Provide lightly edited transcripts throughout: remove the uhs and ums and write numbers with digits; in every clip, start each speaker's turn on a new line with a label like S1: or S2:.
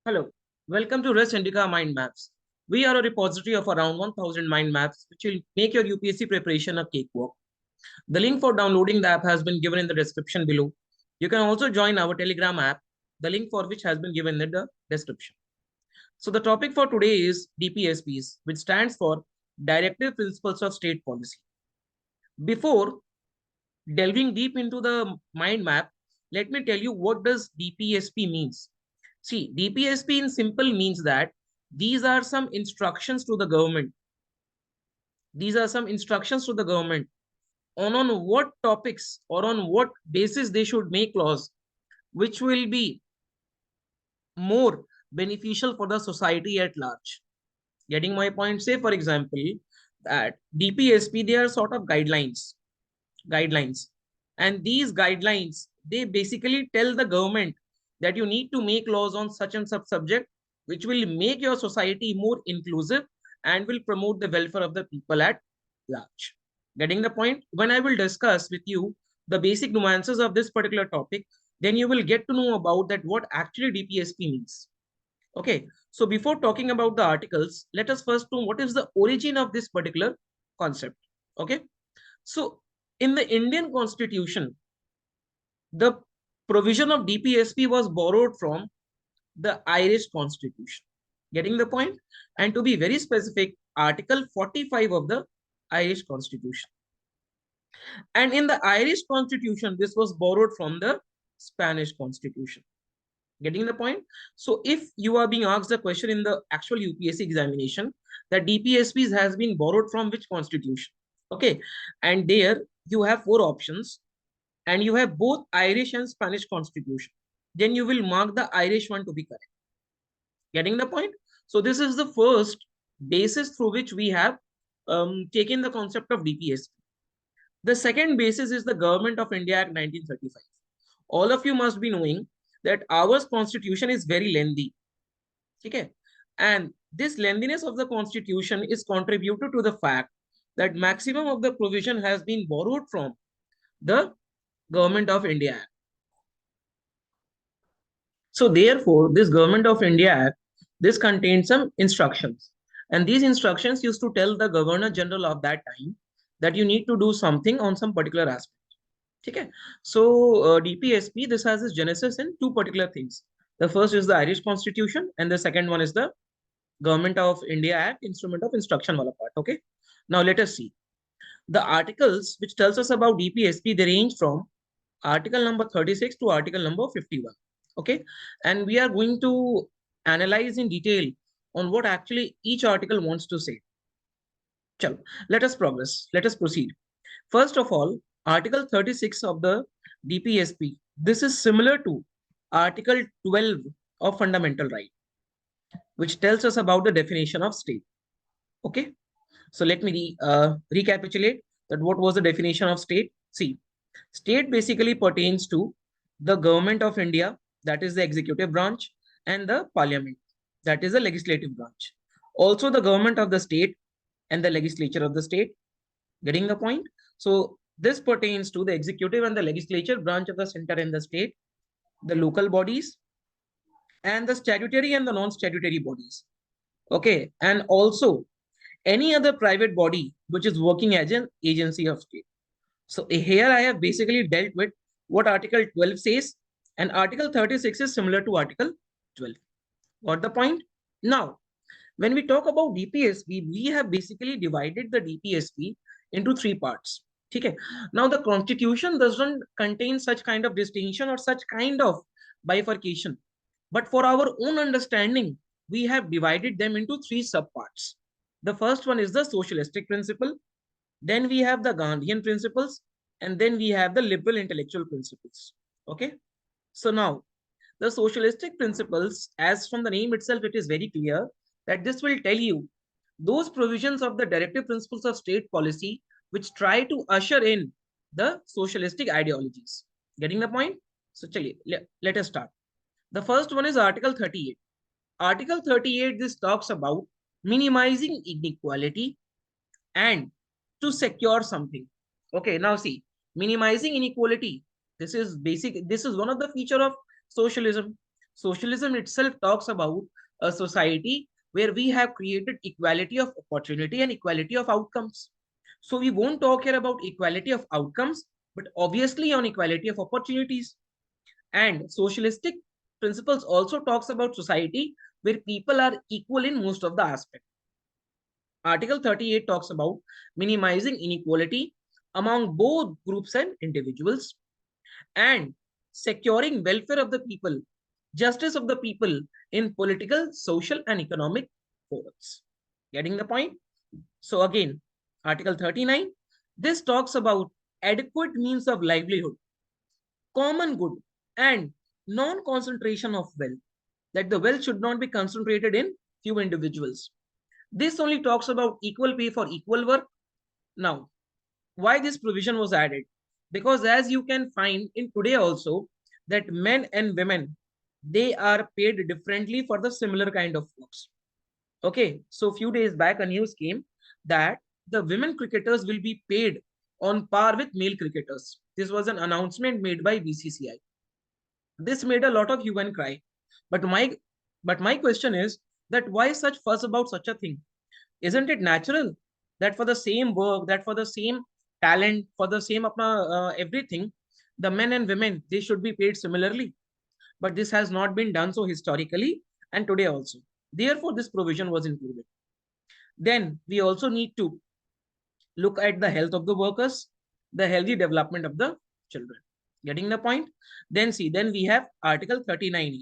S1: Hello, welcome to Res Indica Mind Maps. We are a repository of around 1000 mind maps, which will make your UPSC preparation a cakewalk. The link for downloading the app has been given in the description below. You can also join our Telegram app, the link for which has been given in the description. So the topic for today is DPSPs, which stands for Directive Principles of State Policy. Before delving deep into the mind map, let me tell you what does DPSP means. See, DPSP in simple means that these are some instructions to the government. These are some instructions to the government on what topics or on what basis they should make laws, which will be more beneficial for the society at large. Getting my point? Say, for example, that DPSP, they are sort of guidelines. And these guidelines, they basically tell the government that you need to make laws on such and such subject, which will make your society more inclusive and will promote the welfare of the people at large. Getting the point? When I will discuss with you the basic nuances of this particular topic, then you will get to know about that what actually DPSP means. Okay, so before talking about the articles, let us first know what is the origin of this particular concept. Okay, so in the Indian Constitution, the provision of DPSP was borrowed from the Irish Constitution. Getting the point? And to be very specific, Article 45 of the Irish Constitution. And in the Irish Constitution, this was borrowed from the Spanish Constitution. Getting the point? So if you are being asked the question in the actual UPSC examination, that DPSPs has been borrowed from which constitution? Okay, and there you have four options, and you have both Irish and Spanish constitution. Then you will mark the Irish one to be correct. Getting the point? So this is the first basis through which we have taken the concept of DPSP. The second basis is the Government of India Act 1935. All of you must be knowing that our constitution is very lengthy. Okay? And this lengthiness of the constitution is contributed to the fact that maximum of the provision has been borrowed from the Government of India Act. So therefore, this Government of India Act, this contains some instructions. And these instructions used to tell the Governor General of that time that you need to do something on some particular aspect. Okay. So DPSP, this has its genesis in two particular things. The first is the Irish Constitution, and the second one is the Government of India Act, Instrument of Instruction wala part. Okay. Now let us see. The articles which tells us about DPSP, they range from article number 36 to article number 51. Okay. And we are going to analyze in detail on what actually each article wants to say. Chalo, let us progress. Let us proceed. First of all, Article 36 of the DPSP. This is similar to Article 12 of Fundamental Right, which tells us about the definition of state. Okay. So let me recapitulate that what was the definition of state. See, state basically pertains to the government of India, that is the executive branch, and the parliament, that is the legislative branch. Also the government of the state and the legislature of the state. Getting the point? So this pertains to the executive and the legislature branch of the center and the state, the local bodies, and the statutory and the non-statutory bodies. Okay. And also any other private body which is working as an agency of state. So here I have basically dealt with what Article 12 says, and Article 36 is similar to Article 12. Got the point? Now, when we talk about DPSP, we have basically divided the DPSP into three parts. Okay. Now, the Constitution doesn't contain such kind of distinction or such kind of bifurcation. But for our own understanding, we have divided them into three subparts. The first one is the socialistic principle. Then we have the Gandhian principles. And then we have the liberal intellectual principles. Okay. So now, the socialistic principles, as from the name itself, it is very clear that this will tell you those provisions of the directive principles of state policy which try to usher in the socialistic ideologies. Getting the point? So let us start. The first one is Article 38. Article 38, this talks about minimizing inequality and to secure something. Okay, now see, minimizing inequality. This is basic. This is one of the feature of socialism. Socialism itself talks about a society where we have created equality of opportunity and equality of outcomes. So we won't talk here about equality of outcomes, but obviously on equality of opportunities. And socialistic principles also talks about society where people are equal in most of the aspects. Article 38 talks about minimizing inequality among both groups and individuals and securing welfare of the people, justice of the people in political, social, and economic forums. Getting the point? So again, Article 39, this talks about adequate means of livelihood, common good, and non-concentration of wealth, that the wealth should not be concentrated in few individuals. This only talks about equal pay for equal work. Now, why this provision was added? Because as you can find in today also, that men and women, they are paid differently for the similar kind of works. Okay, so a few days back a news came that the women cricketers will be paid on par with male cricketers. This was an announcement made by BCCI. This made a lot of hue and cry. But my question is that why such fuss about such a thing? Isn't it natural that for the same work, that for the same talent, for the same everything, the men and women, they should be paid similarly? But this has not been done so historically and today also. Therefore, this provision was included. Then we also need to look at the health of the workers, the healthy development of the children. Getting the point? Then see, then we have Article 39E.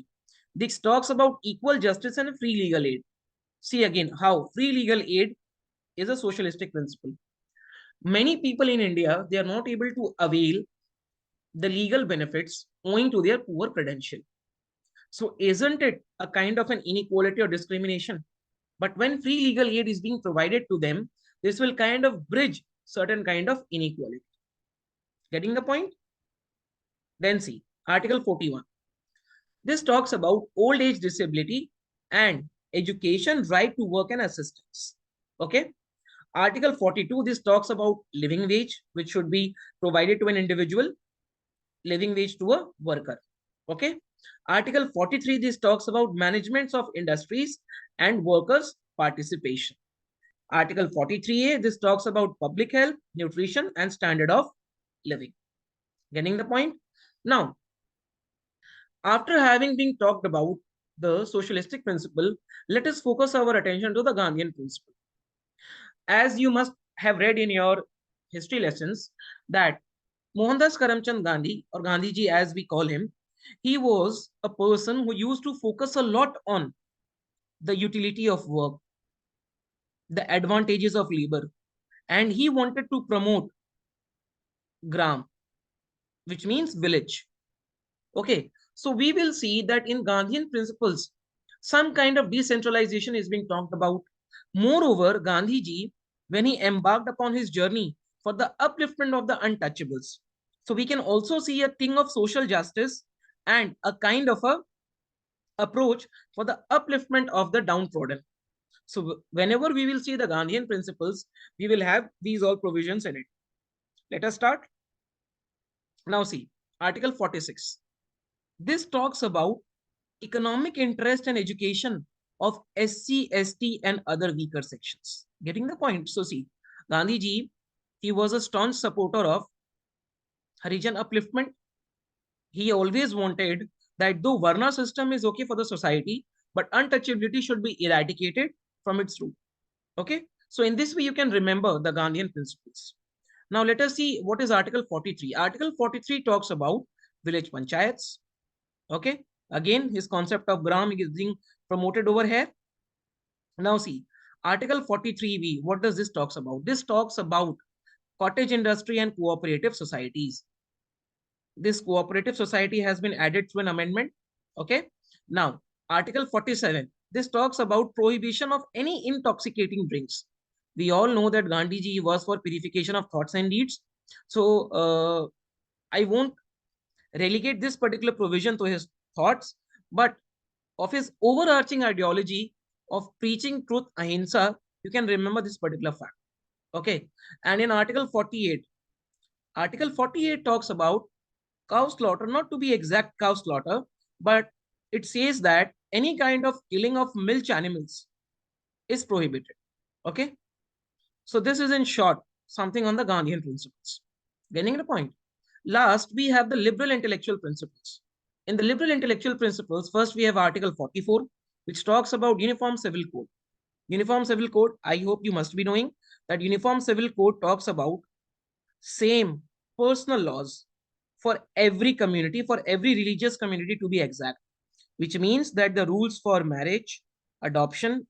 S1: This talks about equal justice and free legal aid. See again how free legal aid is a socialistic principle. Many people in India, they are not able to avail the legal benefits owing to their poor credential. So isn't it a kind of an inequality or discrimination? But when free legal aid is being provided to them, this will kind of bridge certain kind of inequality. Getting the point? Then see, Article 41. This talks about old age disability and education, right to work and assistance. Okay. Article 42, this talks about living wage, which should be provided to an individual, living wage to a worker. Okay. Article 43, this talks about managements of industries and workers' participation. Article 43A, this talks about public health, nutrition, and standard of living. Getting the point? Now, after having been talked about the socialistic principle, let us focus our attention to the Gandhian principle. As you must have read in your history lessons that Mohandas Karamchand Gandhi, or Gandhiji as we call him, he was a person who used to focus a lot on the utility of work, the advantages of labor, and he wanted to promote gram, which means village. Okay, so we will see that in Gandhian principles, some kind of decentralization is being talked about. Moreover, Gandhiji, when he embarked upon his journey for the upliftment of the untouchables, so we can also see a thing of social justice and a kind of a approach for the upliftment of the downtrodden. So whenever we will see the Gandhian principles, we will have these all provisions in it. Let us start. Now see, Article 46. This talks about economic interest and education of SC, ST, and other weaker sections. Getting the point? So see, Gandhiji, he was a staunch supporter of Harijan upliftment. He always wanted that though Varna system is okay for the society, but untouchability should be eradicated from its root. Okay? So in this way, you can remember the Gandhian principles. Now let us see what is Article 43. Article 43 talks about village panchayats. Okay? Again, his concept of gram is being promoted over here. Now see, Article 43B, what does this talks about? This talks about cottage industry and cooperative societies. This cooperative society has been added through an amendment. Okay. Now, Article 47, this talks about prohibition of any intoxicating drinks. We all know that Gandhiji was for purification of thoughts and deeds. So, I won't relegate this particular provision to his thoughts, but of his overarching ideology of preaching truth, ahimsa, you can remember this particular fact. Okay. And in Article 48, Article 48 talks about cow slaughter, not to be exact cow slaughter, but it says that any kind of killing of milch animals is prohibited. Okay. So this is in short something on the Gandhian principles. Getting the point. Last, we have the liberal intellectual principles. In the liberal intellectual principles, first we have Article 44, which talks about Uniform Civil Code. Uniform Civil Code, I hope you must be knowing that Uniform Civil Code talks about same personal laws for every community, for every religious community to be exact, which means that the rules for marriage, adoption,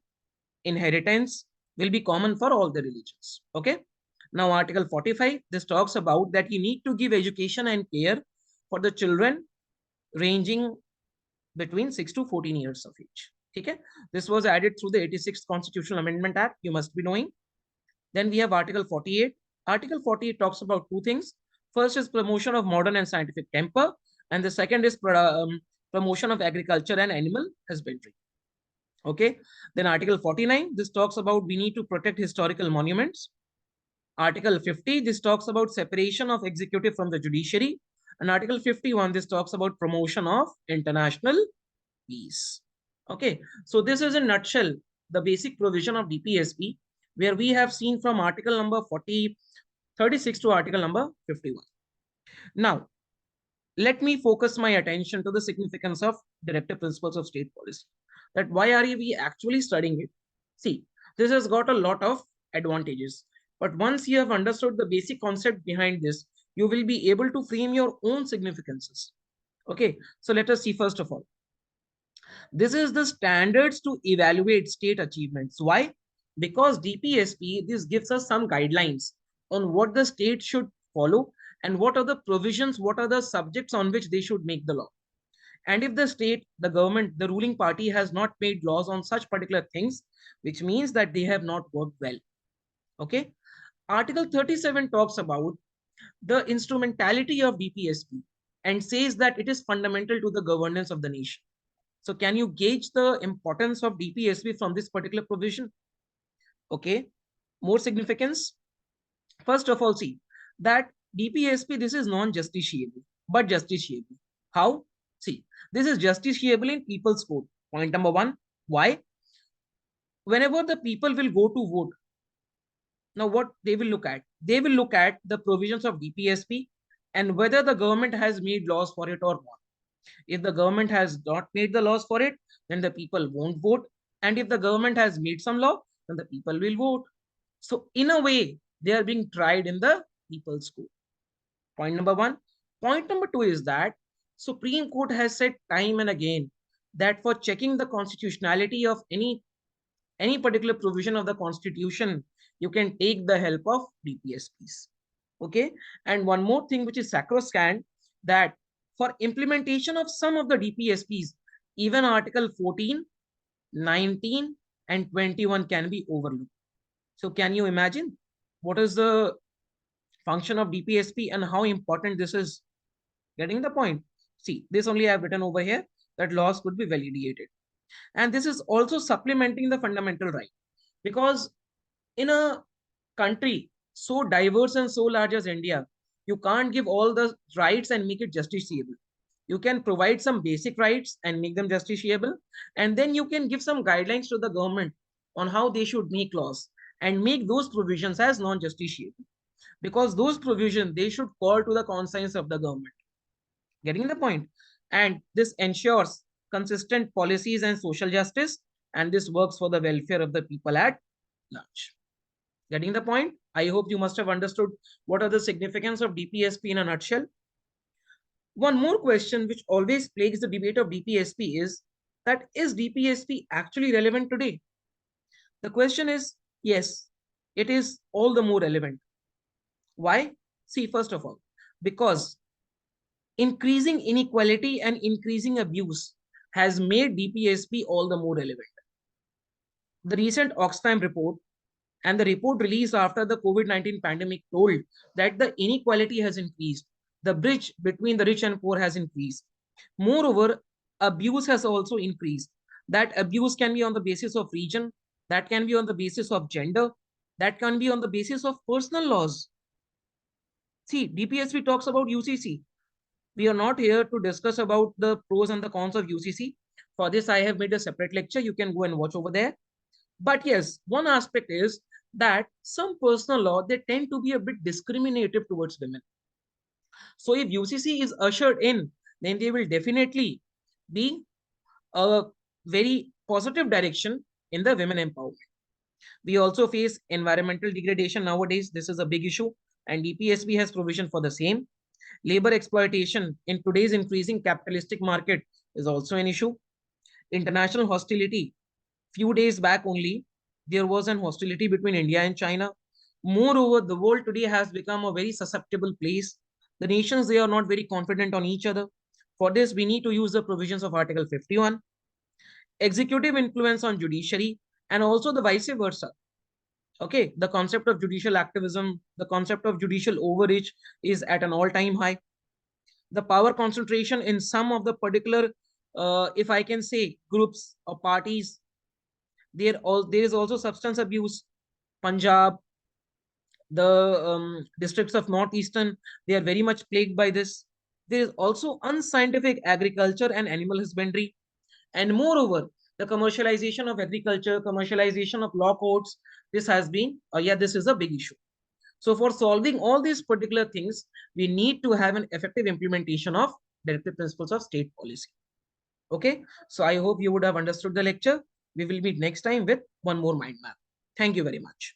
S1: inheritance will be common for all the religions. Okay. Now, Article 45, this talks about that you need to give education and care for the children ranging between 6 to 14 years of age. Okay. This was added through the 86th Constitutional Amendment Act. You must be knowing. Then we have Article 48. Article 48 talks about two things. First is promotion of modern and scientific temper, and the second is promotion of agriculture and animal husbandry. Okay. Then Article 49, this talks about we need to protect historical monuments. Article 50, this talks about separation of executive from the judiciary. And Article 51, this talks about promotion of international peace. Okay. So this is in nutshell the basic provision of DPSP, where we have seen from article number 36 to article number 51. Now, let me focus my attention to the significance of Directive Principles of State Policy. That why are we actually studying it? See, this has got a lot of advantages. But once you have understood the basic concept behind this, you will be able to frame your own significances. Okay, so let us see first of all. This is the standards to evaluate state achievements. Why? Because DPSP, this gives us some guidelines on what the state should follow and what are the provisions, what are the subjects on which they should make the law. And if the state, the government, the ruling party has not made laws on such particular things, which means that they have not worked well. Okay. Article 37 talks about the instrumentality of DPSP and says that it is fundamental to the governance of the nation. So can you gauge the importance of DPSP from this particular provision? Okay. More significance. First of all, see that DPSP, this is non-justiciable, but justiciable. How? See, this is justiciable in people's court. Point number one. Why? Whenever the people will go to vote, now what they will look at? They will look at the provisions of DPSP and whether the government has made laws for it or not. If the government has not made the laws for it, then the people won't vote. And if the government has made some law, then the people will vote. So in a way, they are being tried in the people's court. Point number one. Point number two is that Supreme Court has said time and again that for checking the constitutionality of any particular provision of the Constitution, you can take the help of DPSPs. Okay. And one more thing which is sacrosanct, that for implementation of some of the DPSPs, even Article 14, 19, and 21 can be overlooked. So can you imagine what is the function of DPSP and how important this is? Getting the point? See, this only I have written over here that laws could be validated. And this is also supplementing the fundamental right. Because in a country so diverse and so large as India, you can't give all the rights and make it justiciable. You can provide some basic rights and make them justiciable. And then you can give some guidelines to the government on how they should make laws and make those provisions as non-justiciable. Because those provisions, they should call to the conscience of the government. Getting the point? And this ensures consistent policies and social justice, and this works for the welfare of the people at large. Getting the point? I hope you must have understood what are the significance of DPSP in a nutshell. One more question which always plagues the debate of DPSP is that is DPSP actually relevant today? The question is yes, it is all the more relevant. Why? See, first of all, because increasing inequality and increasing abuse has made DPSP all the more relevant. The recent Oxfam report and the report released after the COVID-19 pandemic told that the inequality has increased. The bridge between the rich and poor has increased. Moreover, abuse has also increased. That abuse can be on the basis of region, that can be on the basis of gender, that can be on the basis of personal laws. See, DPSP talks about UCC. We are not here to discuss about the pros and the cons of UCC. For this, I have made a separate lecture. You can go and watch over there. But yes, one aspect is that some personal law, they tend to be a bit discriminative towards women. So if UCC is ushered in, then they will definitely be a very positive direction in the women empowerment. We also face environmental degradation nowadays. This is a big issue, and DPSP has provision for the same. Labor exploitation in today's increasing capitalistic market is also an issue. International hostility. Few days back only, there was an hostility between India and China. Moreover, the world today has become a very susceptible place. The nations, they are not very confident on each other. For this, we need to use the provisions of Article 51, executive influence on judiciary, and also the vice versa. Okay, the concept of judicial activism, the concept of judicial overreach is at an all-time high. The power concentration in some of the particular, if I can say, groups or parties, there is also substance abuse. Punjab, the districts of northeastern, they are very much plagued by this. There is also unscientific agriculture and animal husbandry, and moreover, the commercialization of agriculture, commercialization of law courts, this has been, this is a big issue. So for solving all these particular things, we need to have an effective implementation of directive principles of state policy. Okay, so I hope you would have understood the lecture. We will meet next time with one more mind map. Thank you very much.